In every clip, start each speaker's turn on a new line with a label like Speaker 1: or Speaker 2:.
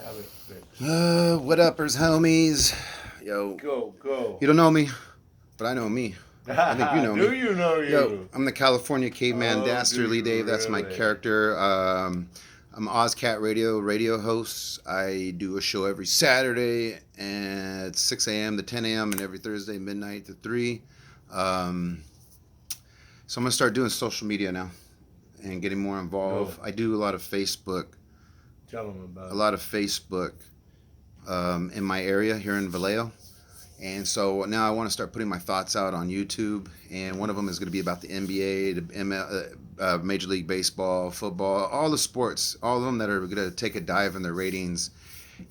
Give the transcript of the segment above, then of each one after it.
Speaker 1: Have it fixed.
Speaker 2: What uppers, homies? Yo,
Speaker 1: Go.
Speaker 2: you don't know me, but I know me. I think you know
Speaker 1: Do
Speaker 2: me.
Speaker 1: you know you?
Speaker 2: Yo, I'm the California Caveman
Speaker 1: Oh,
Speaker 2: Dastardly,
Speaker 1: do you
Speaker 2: Dave. That's my
Speaker 1: really?
Speaker 2: character. I'm Cat radio host. I do a show every Saturday at 6 a.m. to 10 a.m. and every Thursday midnight to 3. So I'm gonna start doing social media now and getting more involved.
Speaker 1: Go.
Speaker 2: I do a lot of Facebook.
Speaker 1: Tell them about
Speaker 2: A lot of Facebook in my area here in Vallejo. And so now I want to start putting my thoughts out on YouTube. And one of them is going to be about the NBA, the Major League Baseball, football, all the sports, all of them that are going to take a dive in their ratings.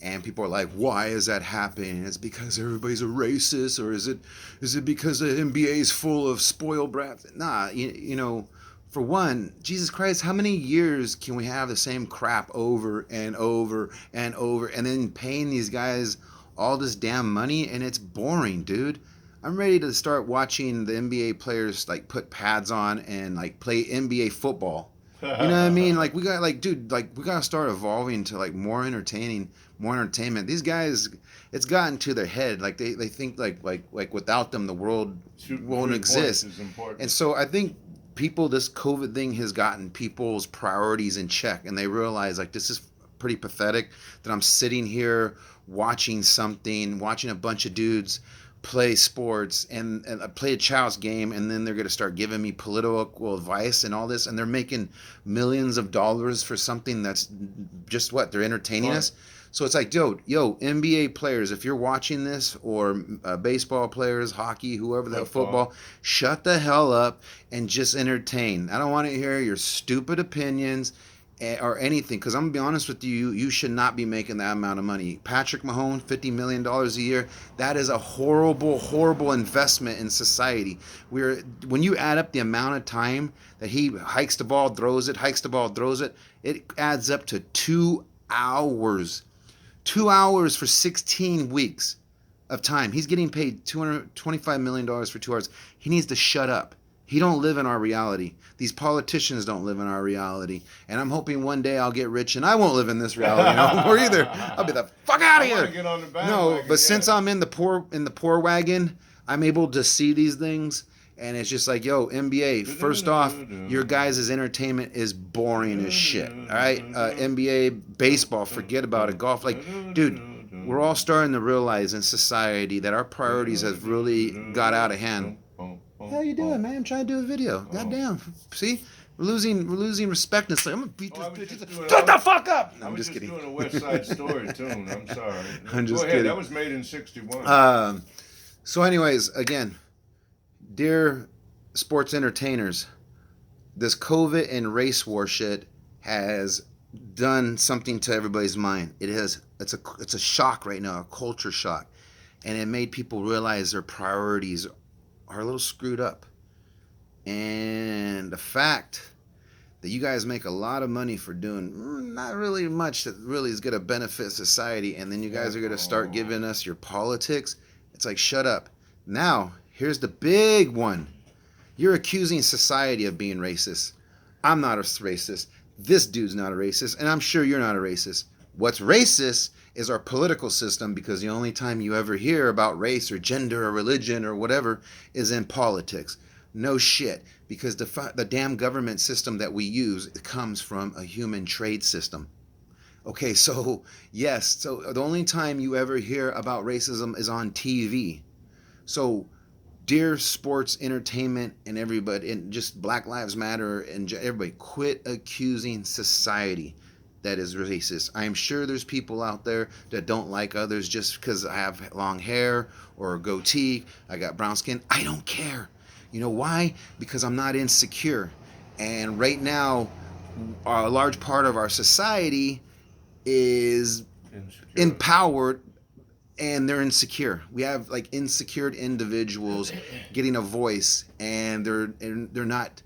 Speaker 2: And people are like, why is that happening? Is it because everybody's a racist? Or is it because the NBA is full of spoiled brats? Nah, you know, for one, Jesus Christ, how many years can we have the same crap over and over and over and then paying these guys all this damn money? And it's boring, dude. I'm ready to start watching the NBA players like put pads on and like play NBA football. You know what I mean? Like we gotta start evolving to like more entertainment. These guys, it's gotten to their head. Like they think like without them the world won't exist. And so I think this COVID thing has gotten people's priorities in check, and they realize like this is pretty pathetic that I'm sitting here watching a bunch of dudes play sports and play a child's game, and then they're going to start giving me political advice and all this, and they're making millions of dollars for something that's just what they're entertaining us. So it's like, dude, NBA players, if you're watching this, or baseball players, hockey, whoever that football, shut the hell up and just entertain. I don't want to hear your stupid opinions or anything, because I'm going to be honest with you, you should not be making that amount of money. Patrick Mahomes, $50 million a year, that is a horrible, horrible investment in society. When you add up the amount of time that he hikes the ball, throws it, it adds up to 2 hours. 2 hours for 16 weeks of time. He's getting paid $225 million for 2 hours. He needs to shut up. He don't live in our reality. These politicians don't live in our reality. And I'm hoping one day I'll get rich and I won't live in this reality no more either. I'll be the fuck out of here.
Speaker 1: Get on the
Speaker 2: No, but since I'm in the poor wagon, I'm able to see these things. And it's just like, yo, NBA, first off, your guys' entertainment is boring as shit. All right? NBA, baseball, forget about it. Golf, like, dude, we're all starting to realize in society that our priorities have really got out of hand. How you doing, man? I'm trying to do a video. Goddamn. See? We're losing respect. It's like, I'm gonna beat this bitch. Shut the fuck up! No, I'm just kidding.
Speaker 1: I was doing a West Side Story tune. I'm sorry.
Speaker 2: I'm just
Speaker 1: Go ahead.
Speaker 2: kidding.
Speaker 1: That was made in '61.
Speaker 2: So anyways, again, dear sports entertainers, this COVID and race war shit has done something to everybody's mind. It's a shock right now, a culture shock. And it made people realize their priorities are a little screwed up. And the fact that you guys make a lot of money for doing not really much that really is going to benefit society, and then you guys are going to start giving us your politics, it's like, shut up. Now, here's the big one. You're accusing society of being racist. I'm not a racist. This dude's not a racist, and I'm sure you're not a racist. What's racist is our political system, because the only time you ever hear about race or gender or religion or whatever is in politics. No shit, because the damn government system that we use comes from a human trade system. Okay, so yes, so the only time you ever hear about racism is on TV. So dear sports entertainment and everybody, and just Black Lives Matter, and everybody, quit accusing society that is racist. I am sure there's people out there that don't like others just because I have long hair or a goatee, I got brown skin. I don't care. You know why? Because I'm not insecure. And right now, a large part of our society is empowered, and they're insecure. We have like insecure individuals getting a voice, and they're not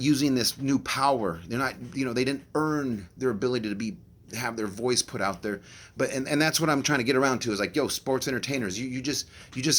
Speaker 2: using this new power. They're not, they didn't earn their ability to have their voice put out there. But and that's what I'm trying to get around to, is like, yo, sports entertainers, you just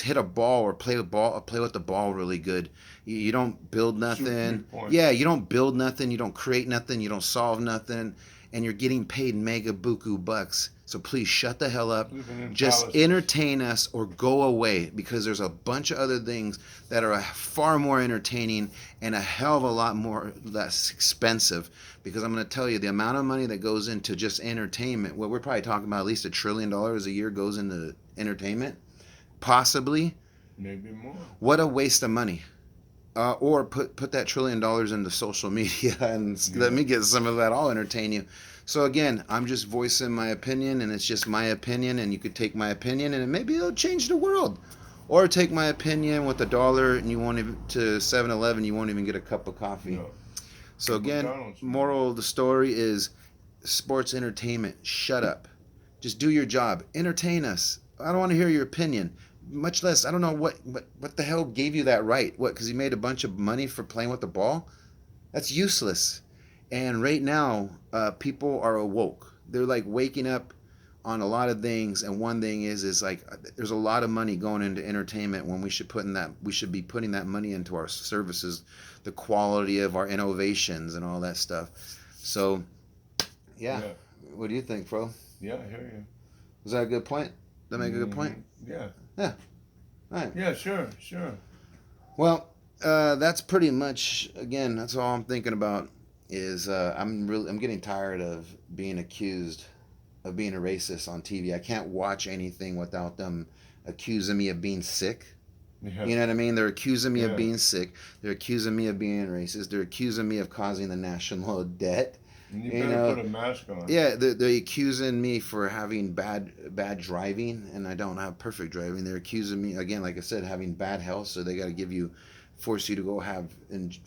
Speaker 2: hit a ball or play with the ball really good. You don't build nothing. Yeah, you don't build nothing. You don't create nothing. You don't solve nothing, and you're getting paid mega buku bucks So please shut the hell up.
Speaker 1: Living in
Speaker 2: Just
Speaker 1: palaces.
Speaker 2: entertain us or go away, because there's a bunch of other things that are far more entertaining and a hell of a lot more less expensive. Because I'm going to tell you, the amount of money that goes into just entertainment, well, we're probably talking about at least $1 trillion a year goes into entertainment, possibly.
Speaker 1: Maybe more.
Speaker 2: What a waste of money. Or put that $1 trillion into social media and let me get some of that. I'll entertain you. So again, I'm just voicing my opinion, and it's just my opinion, and you could take my opinion and maybe it'll change the world. Or take my opinion with $1 and you won't even, to 7-Eleven, you won't even get a cup of coffee.
Speaker 1: No.
Speaker 2: So again, moral of the story is sports entertainment. Shut up. Just do your job. Entertain us. I don't want to hear your opinion. Much less, I don't know what the hell gave you that right. What, because you made a bunch of money for playing with the ball? That's useless. And right now, people are awoke. They're like waking up on a lot of things. And one thing is like there's a lot of money going into entertainment when we should be putting that money into our services, the quality of our innovations and all that stuff. So, yeah. What do you think, Fro?
Speaker 1: Yeah, I hear you.
Speaker 2: Was that a good point? Did I make a good point?
Speaker 1: Yeah.
Speaker 2: Yeah. All right.
Speaker 1: Yeah, sure.
Speaker 2: Well, that's pretty much, again, that's all I'm thinking about is I'm getting tired of being accused of being a racist on TV. I can't watch anything without them accusing me of being sick.
Speaker 1: Yeah.
Speaker 2: You know what I mean? They're accusing me of being sick. They're accusing me of being racist. They're accusing me of causing the national debt.
Speaker 1: You better put a mask on.
Speaker 2: Yeah, they're accusing me for having bad driving, and I don't have perfect driving. They're accusing me, again, like I said, having bad health, so they got to force you to go have, and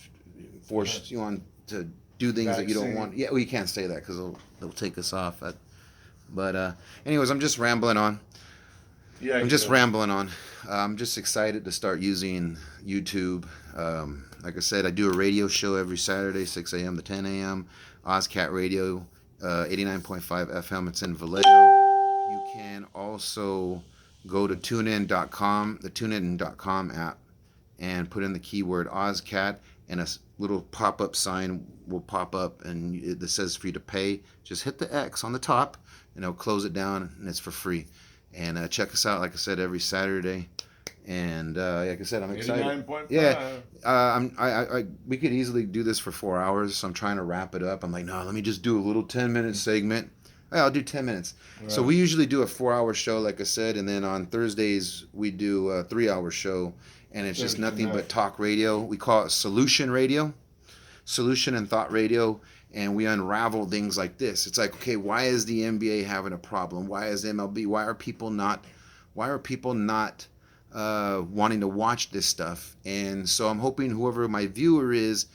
Speaker 2: force you on to do things that you don't want. Yeah, well, you can't say that because they'll take us off. But anyways, I'm just rambling on.
Speaker 1: Yeah,
Speaker 2: I'm just rambling on. I'm just excited to start using YouTube. Like I said, I do a radio show every Saturday, 6 a.m. to 10 a.m. Cat Radio, 89.5 FM. It's in Vallejo. You can also go to tunein.com, the tunein.com app, and put in the keyword OzCat, and a little pop-up sign will pop up, and it says for you to pay. Just hit the X on the top, and it'll close it down, and it's for free. And check us out, like I said, every Saturday. And like I said, I'm excited.
Speaker 1: 89.5.
Speaker 2: Yeah, we could easily do this for 4 hours, so I'm trying to wrap it up. I'm like, no, let me just do a little 10-minute segment. Yeah, I'll do 10 minutes. Right. So we usually do a 4-hour show, like I said, and then on Thursdays we do a 3-hour show, and it's just nothing but talk radio. We call it Solution Radio, Solution and Thought Radio, and we unravel things like this. It's like, okay, why is the NBA having a problem? Why is MLB? Why are people not wanting to watch this stuff? And so I'm hoping whoever my viewer is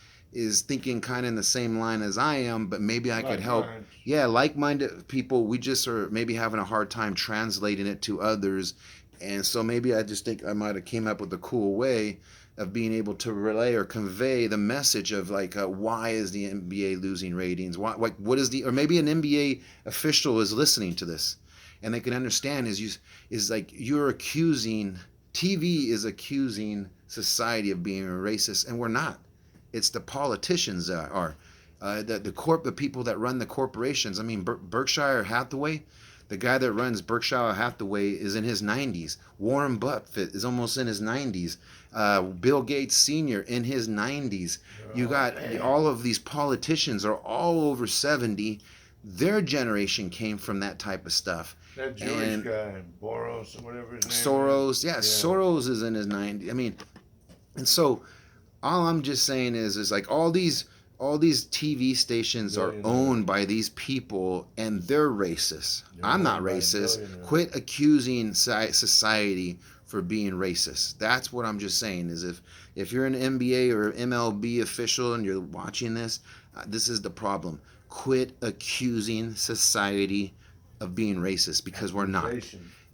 Speaker 2: thinking kind of in the same line as I am, but maybe I could help. Yeah, like-minded people. We just are maybe having a hard time translating it to others. And so maybe I just think I might have came up with a cool way of being able to relay or convey the message of like, why is the NBA losing ratings? Why, like, what is or maybe an NBA official is listening to this and they can understand is like you're accusing, TV is accusing society of being racist, and we're not. It's the politicians that are. The people that run the corporations. I mean, Berkshire Hathaway, the guy that runs Berkshire Hathaway is in his 90s. Warren Buffett is almost in his 90s. Bill Gates Sr. in his 90s. You got all of these politicians are all over 70. Their generation came from that type of stuff.
Speaker 1: That Jewish guy, Boros, or whatever his name
Speaker 2: Soros, yeah, Soros is in his 90s. I mean, and so all I'm just saying is like all these TV stations are owned by these people, and they're racist. I'm not racist. Quit accusing society for being racist. That's what I'm just saying is if you're an NBA or MLB official and you're watching this, this is the problem. Quit accusing society of being racist, because we're not.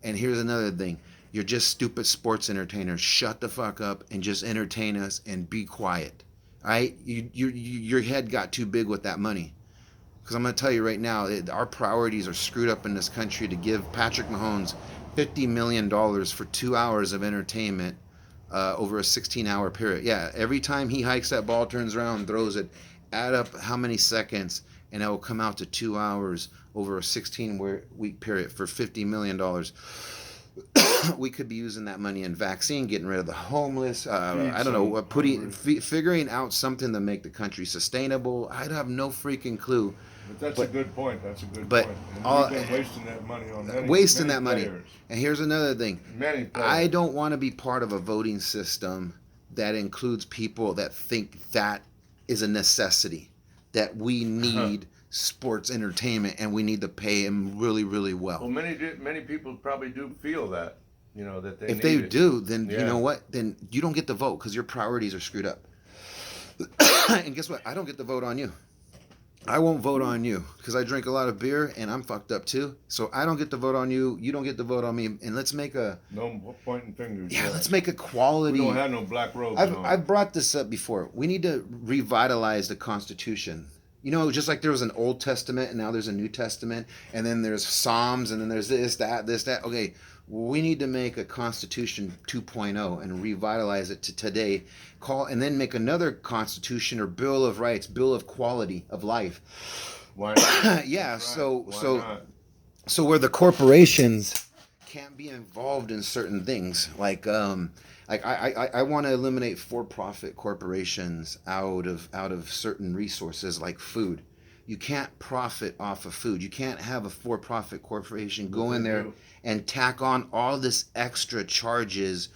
Speaker 2: And here's another thing. You're just stupid sports entertainers. Shut the fuck up and just entertain us and be quiet. All right? Your head got too big with that money. Because I'm going to tell you right now, our priorities are screwed up in this country to give Patrick Mahomes $50 million for 2 hours of entertainment over a 16-hour period. Yeah, every time he hikes that ball, turns around, throws it, add up how many seconds, and it will come out to 2 hours over a 16-week period for $50 million. We could be using that money in vaccine, getting rid of the homeless. I don't know, figuring out something to make the country sustainable. I have no freaking clue.
Speaker 1: But that's a good point. That's a good
Speaker 2: but
Speaker 1: point. And we've been wasting that money on many
Speaker 2: money.
Speaker 1: players.
Speaker 2: And here's another thing.
Speaker 1: Many players.
Speaker 2: I don't want to be part of a voting system that includes people that think that is a necessity, that we need sports entertainment and we need to pay them really, really well.
Speaker 1: Well, many people probably do feel that, you know, that they
Speaker 2: if they
Speaker 1: it.
Speaker 2: do, then you know what? Then you don't get to vote because your priorities are screwed up. And guess what? I don't get to vote on you. I won't vote on you because I drink a lot of beer and I'm fucked up too. So I don't get to vote on you. You don't get to vote on me. And let's make a...
Speaker 1: No pointing fingers.
Speaker 2: Yeah, let's make a quality...
Speaker 1: We don't have no black robes
Speaker 2: I've brought this up before. We need to revitalize the Constitution. You know, just like there was an Old Testament and now there's a New Testament. And then there's Psalms and then there's this, that. Okay, we need to make a Constitution 2.0 and revitalize it to today. And then make another Constitution or Bill of Rights, Bill of Quality of Life.
Speaker 1: Why not?
Speaker 2: Yeah,
Speaker 1: right.
Speaker 2: so where the corporations can't be involved in certain things, like I want to eliminate for-profit corporations out of certain resources like food. You can't profit off of food. You can't have a for-profit corporation go in there and tack on all this extra charges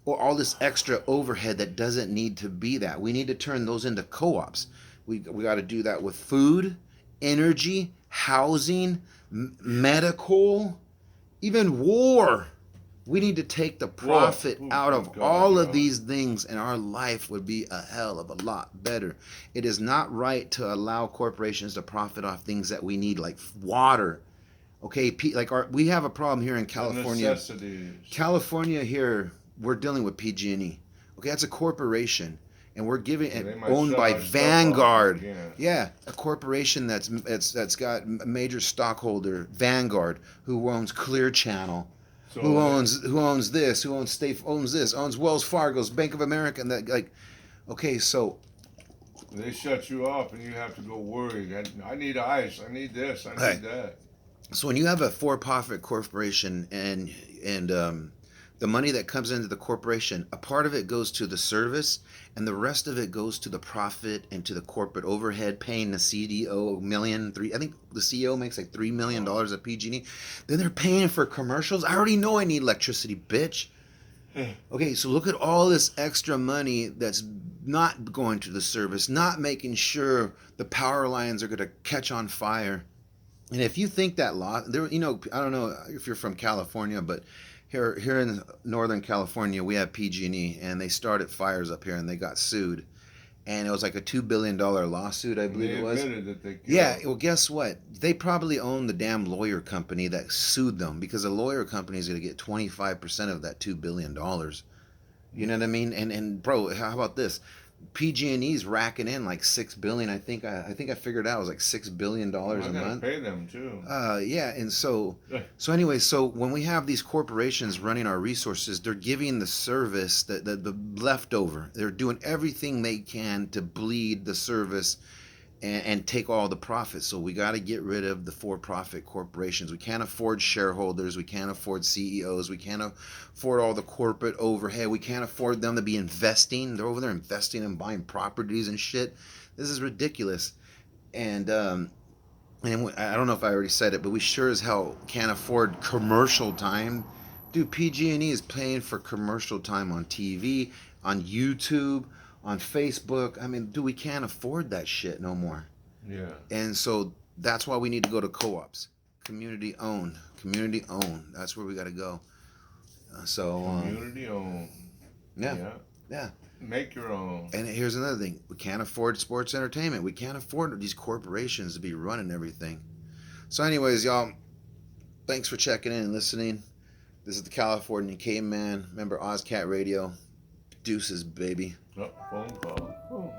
Speaker 2: or all this extra overhead that doesn't need to be that. We need to turn those into co-ops. We got to do that with food, energy, housing, medical, even war. We need to take the profit out of all of these things, and our life would be a hell of a lot better. It is not right to allow corporations to profit off things that we need, like water. Okay, we have a problem here in California. California here, we're dealing with PG&E. Okay, that's a corporation, and we're giving it owned by Vanguard. Yeah, a corporation that's got a major stockholder, Vanguard, who owns Clear Channel. So who owns this? Who owns State? Owns this? Owns Wells Fargo's, Bank of America, and that. Okay, so
Speaker 1: they shut you off, and you have to go worry. I need ice. I need this. I need that.
Speaker 2: So when you have a for-profit corporation and the money that comes into the corporation, a part of it goes to the service, and the rest of it goes to the profit and to the corporate overhead, paying the CEO I think the CEO makes like $3 million at PG&E. Then they're paying for commercials. I already know I need electricity, bitch. Okay, so look at all this extra money that's not going to the service, not making sure the power lines are going to catch on fire. And if you think that I don't know if you're from California, but here in Northern California, we have PG&E, and they started fires up here, and they got sued, and it was like a $2 billion lawsuit, I believe it was. Yeah, well, guess what? They probably own the damn lawyer company that sued them, because the lawyer company is going to get 25% of that $2 billion. You know what I mean? And bro, how about this? PG&E's racking in like $6 billion. I think I figured out it was like $6 billion a month.
Speaker 1: Pay them too.
Speaker 2: Yeah, and so anyway, so when we have these corporations running our resources, they're giving the service the leftover. They're doing everything they can to bleed the service and take all the profits. So we got to get rid of the for-profit corporations. We can't afford shareholders. We can't afford CEOs. We can't afford all the corporate overhead. We can't afford them to be investing. They're over there investing and buying properties and shit. This is ridiculous. And I don't know if I already said it, but we sure as hell can't afford commercial time. Dude, PG&E is paying for commercial time on TV, on YouTube, on Facebook. I mean, dude, we can't afford that shit no more.
Speaker 1: Yeah.
Speaker 2: And so that's why we need to go to co-ops. Community owned. That's where we got to go.
Speaker 1: Community owned.
Speaker 2: Yeah.
Speaker 1: Make your own.
Speaker 2: And here's another thing. We can't afford sports entertainment. We can't afford these corporations to be running everything. So anyways, y'all, thanks for checking in and listening. This is the California Caveman. Remember, Cat Radio. Deuces, baby.
Speaker 1: Phone call.